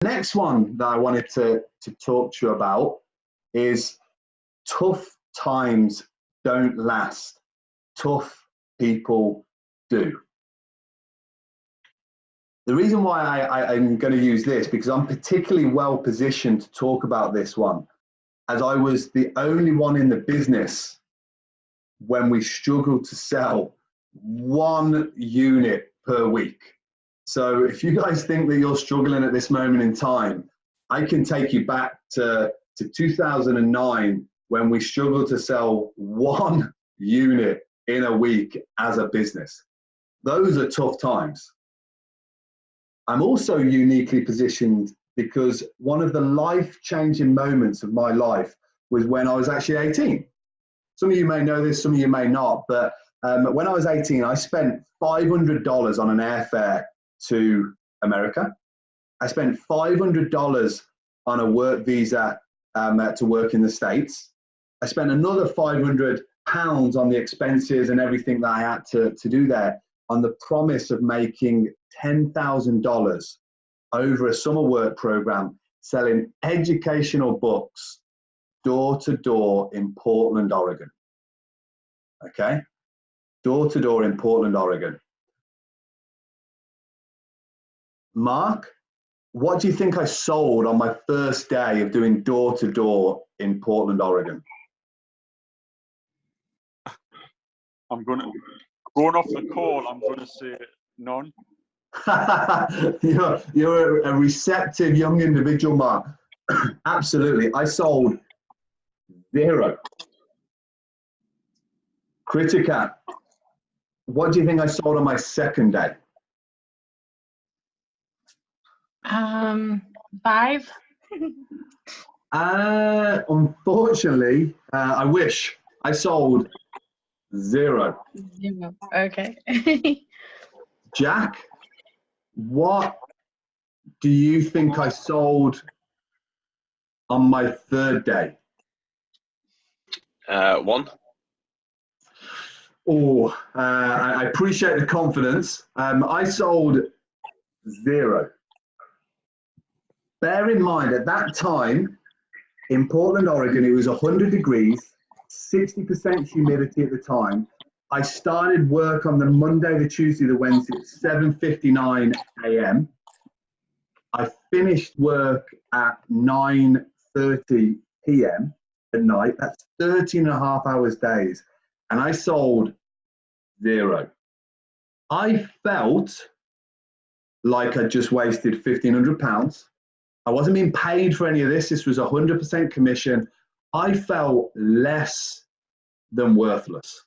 Next one that I wanted to talk to you about is tough times don't last. Tough people do. The reason why I'm going to use this, because I'm particularly well positioned to talk about this one, as I was the only one in the business when we struggled to sell 1 unit per week. So if you guys think that you're struggling at this moment in time, I can take you back to 2009 when we struggled to sell 1 unit in a week as a business. Those are tough times. I'm also uniquely positioned because one of the life-changing moments of my life was when I was actually 18. Some of you may know this, some of you may not, but when I was 18, I spent $500 on an airfare to America. I spent $500 on a work visa to work in the States. I spent another £500 on the expenses and everything that I had to do there, on the promise of making $10,000 over a summer work program selling educational books door to door in Portland, Oregon. Okay? Door to door in Portland, Oregon. Mark, what do you think I sold on my first day of doing door to door in Portland, Oregon? Going off the call, I'm going to say none. You're a receptive young individual, Mark. Absolutely. I sold 0. Critica, what do you think I sold on my second day? 5. Unfortunately, I wish I sold 0. 0. Okay. Jack, what do you think I sold on my third day? 1. Oh, I appreciate the confidence. I sold 0. Bear in mind, at that time in Portland, Oregon, it was 100 degrees, 60% humidity at the time. I started work on the Monday, the Tuesday, the Wednesday at 7:59 a.m. I finished work at 9:30 p.m. at night. That's 13.5 hours days. And I sold 0. I felt like I just wasted £1,500. I wasn't being paid for any of this. This was 100% commission. I felt less than worthless.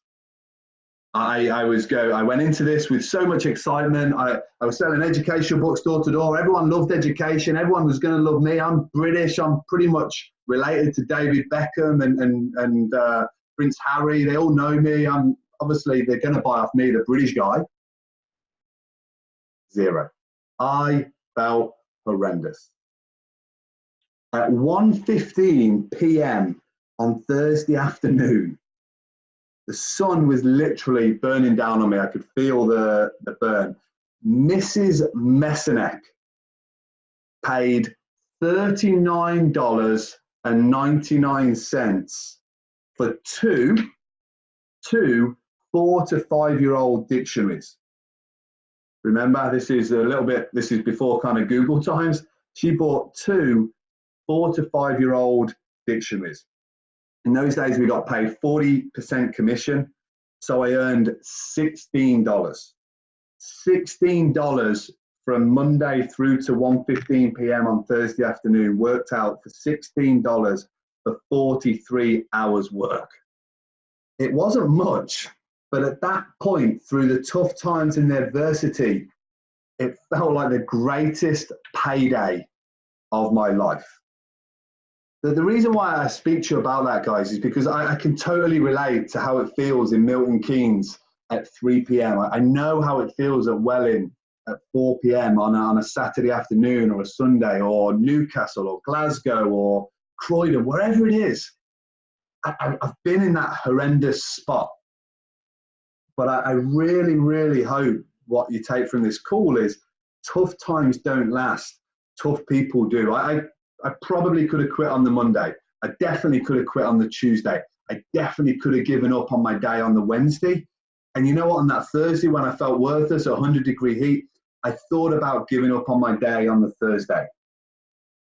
I went into this with so much excitement. I was selling educational books door to door. Everyone loved education. Everyone was going to love me. I'm British. I'm pretty much related to David Beckham and Prince Harry. They all know me. Obviously they're going to buy off me, the British guy. 0. I felt horrendous. At 1:15 p.m. on Thursday afternoon, the sun was literally burning down on me. I could feel the burn. Mrs. Messinek paid $39.99 for two 4- to 5-year-old dictionaries. Remember, this is before kind of Google times. She bought 2 4- to 5-year-old dictionaries. In those days, we got paid 40% commission. So I earned $16. $16 from Monday through to 1:15 p.m. on Thursday afternoon worked out for $16 for 43 hours work. It wasn't much, but at that point, through the tough times and the adversity, it felt like the greatest payday of my life. The reason why I speak to you about that, guys, is because I can totally relate to how it feels in Milton Keynes at 3 p.m. I know how it feels at Welling at 4 p.m. on a Saturday afternoon or a Sunday, or Newcastle or Glasgow or Croydon, wherever it is. I've been in that horrendous spot. But I really, really hope what you take from this call is tough times don't last. tough people do. I probably could have quit on the Monday. I definitely could have quit on the Tuesday. I definitely could have given up on my day on the Wednesday. And you know what, on that Thursday when I felt worthless at 100-degree heat, I thought about giving up on my day on the Thursday.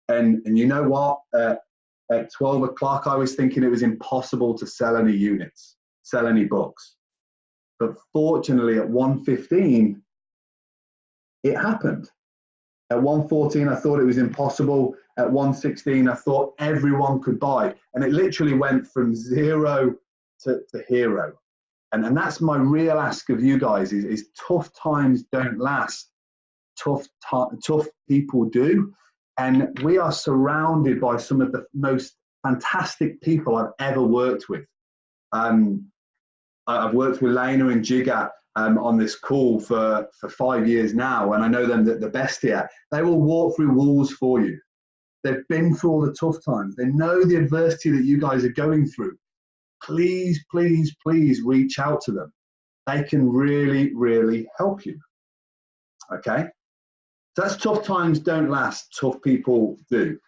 And you know what, at 12 o'clock, I was thinking it was impossible to sell any units, sell any books. But fortunately at 1:15, it happened. At 1:14, I thought it was impossible. At 1:16, I thought everyone could buy. And it literally went from zero to hero. And that's my real ask of you guys is tough times don't last. Tough people do. And we are surrounded by some of the most fantastic people I've ever worked with. I've worked with Lena and Jigga on this call for 5 years now, and I know them the best here. They will walk through walls for you. They've been through all the tough times. They know the adversity that you guys are going through. Please, please, please reach out to them. They can really, really help you. Okay? So that's tough times don't last, tough people do.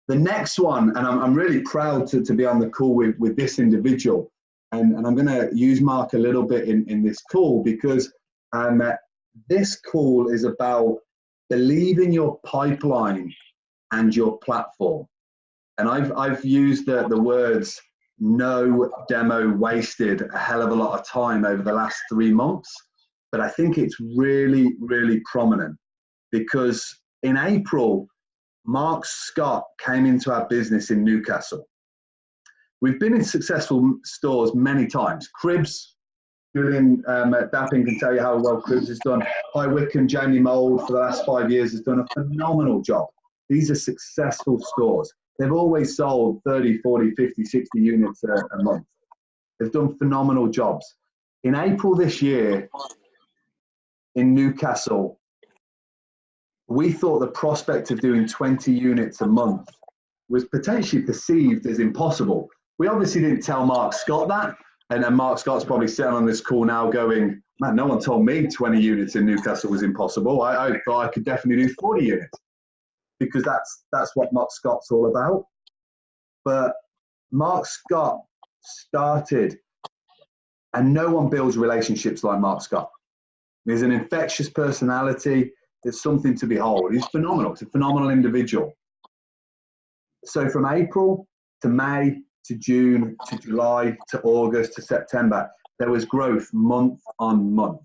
The next one, and I'm really proud to be on the call with this individual, and I'm going to use Mark a little bit in this call because this call is about believing your pipeline and your platform. And I've used the words no demo wasted a hell of a lot of time over the last 3 months, but I think it's really, really prominent because in April, Mark Scott came into our business in Newcastle. We've been in successful stores many times. Cribs, Julian Dapping can tell you how well Cribs has done. High Wycombe, Jamie Mould for the last 5 years has done a phenomenal job. These are successful stores. They've always sold 30, 40, 50, 60 units a month. They've done phenomenal jobs. In April this year, in Newcastle, we thought the prospect of doing 20 units a month was potentially perceived as impossible. We obviously didn't tell Mark Scott that, and then Mark Scott's probably sitting on this call now going, man, no one told me 20 units in Newcastle was impossible. I thought I could definitely do 40 units because that's what Mark Scott's all about. But Mark Scott started, and no one builds relationships like Mark Scott. He's an infectious personality. There's something to behold. He's phenomenal. He's a phenomenal individual. So from April to May to June to July to August to September, there was growth month on month.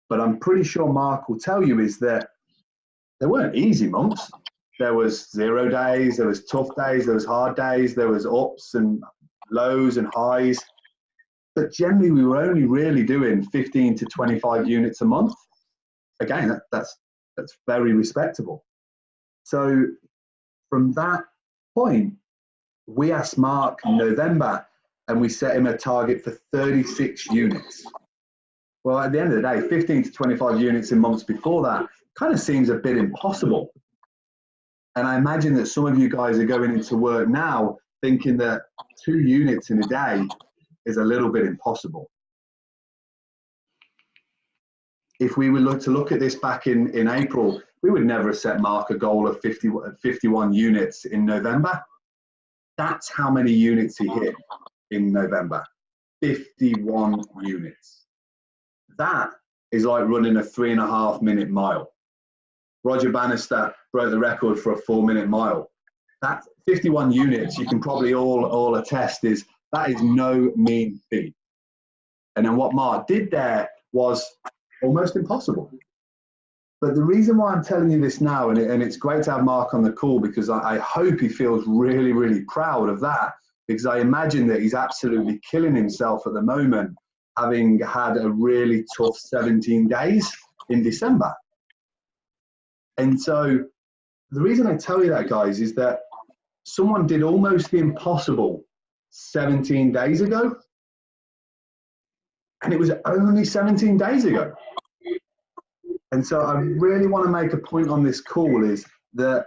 But I'm pretty sure Mark will tell you is that there weren't easy months. There was 0 days, there was tough days, there was hard days, there was ups and lows and highs. But generally, we were only really doing 15 to 25 units a month. Again, that's very respectable. So from that point, we asked Mark in November and we set him a target for 36 units. Well, at the end of the day, 15 to 25 units in months before that kind of seems a bit impossible. And I imagine that some of you guys are going into work now thinking that 2 units in a day is a little bit impossible. If we were to look at this back in April, we would never have set Mark a goal of 51 units in November. That's how many units he hit in November, 51 units. That is like running a 3.5-minute mile. Roger Bannister broke the record for a 4-minute mile. That 51 units, you can probably all attest, that is no mean feat. And then what Mark did there was almost impossible. But the reason why I'm telling you this now, and it's great to have Mark on the call because I hope he feels really, really proud of that, because I imagine that he's absolutely killing himself at the moment, having had a really tough 17 days in December. And so the reason I tell you that, guys, is that someone did almost the impossible 17 days ago, and it was only 17 days ago. And so I really want to make a point on this call is that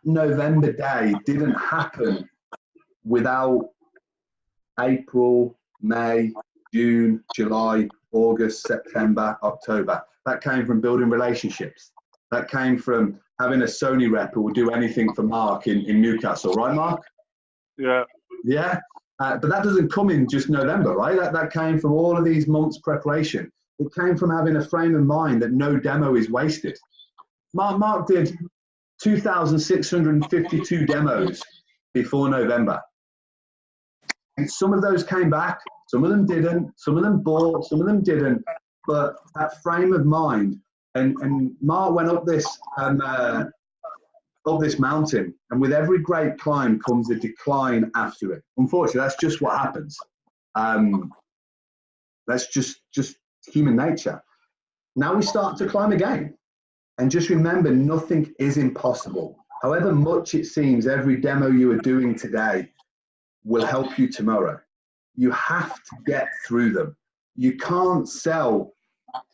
November day didn't happen without April, May, June, July, August, September, October. That came from building relationships. That came from having a Sony rep who will do anything for Mark in Newcastle, right, Mark? Yeah. Yeah. But that doesn't come in just November, right? That came from all of these months preparation. It came from having a frame of mind that no demo is wasted. Mark did 2,652 demos before November. And some of those came back, some of them didn't, some of them bought, some of them didn't. But that frame of mind, and Mark went up this mountain, and with every great climb comes a decline after it. Unfortunately, that's just what happens. That's just human nature. Now we start to climb again. And just remember, nothing is impossible. However much it seems every demo you are doing today will help you tomorrow. You have to get through them. You can't sell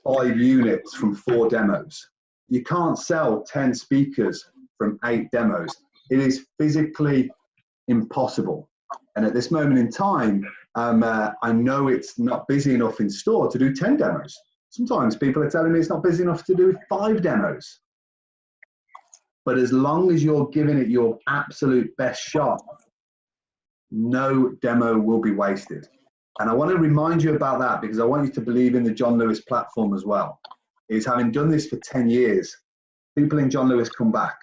5 units from 4 demos. You can't sell 10 speakers from 8 demos. It is physically impossible. And at this moment in time, I know it's not busy enough in store to do 10 demos. Sometimes people are telling me it's not busy enough to do 5 demos. But as long as you're giving it your absolute best shot, no demo will be wasted. And I want to remind you about that because I want you to believe in the John Lewis platform as well. Is having done this for 10 years, people in John Lewis come back.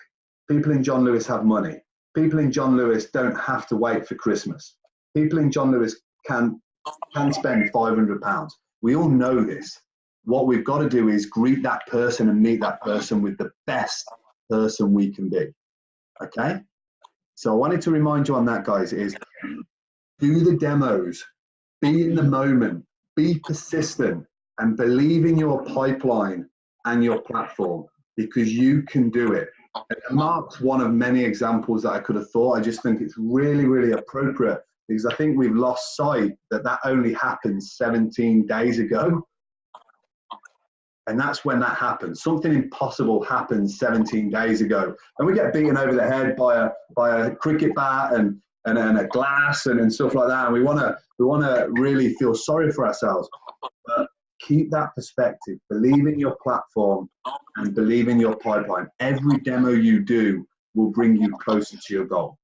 People in John Lewis have money. People in John Lewis don't have to wait for Christmas. People in John Lewis can spend £500. We all know this. What we've got to do is greet that person and meet that person with the best person we can be. Okay? So I wanted to remind you on that, guys, is do the demos, be in the moment, be persistent, and believe in your pipeline and your platform because you can do it. And Mark's one of many examples that I could have thought. I just think it's really, really appropriate because I think we've lost sight that that only happened 17 days ago. And that's when that happens. Something impossible happened 17 days ago. And we get beaten over the head by a cricket bat and a glass and stuff like that. And we wanna really feel sorry for ourselves. But keep that perspective. Believe in your platform and believe in your pipeline. Every demo you do will bring you closer to your goal.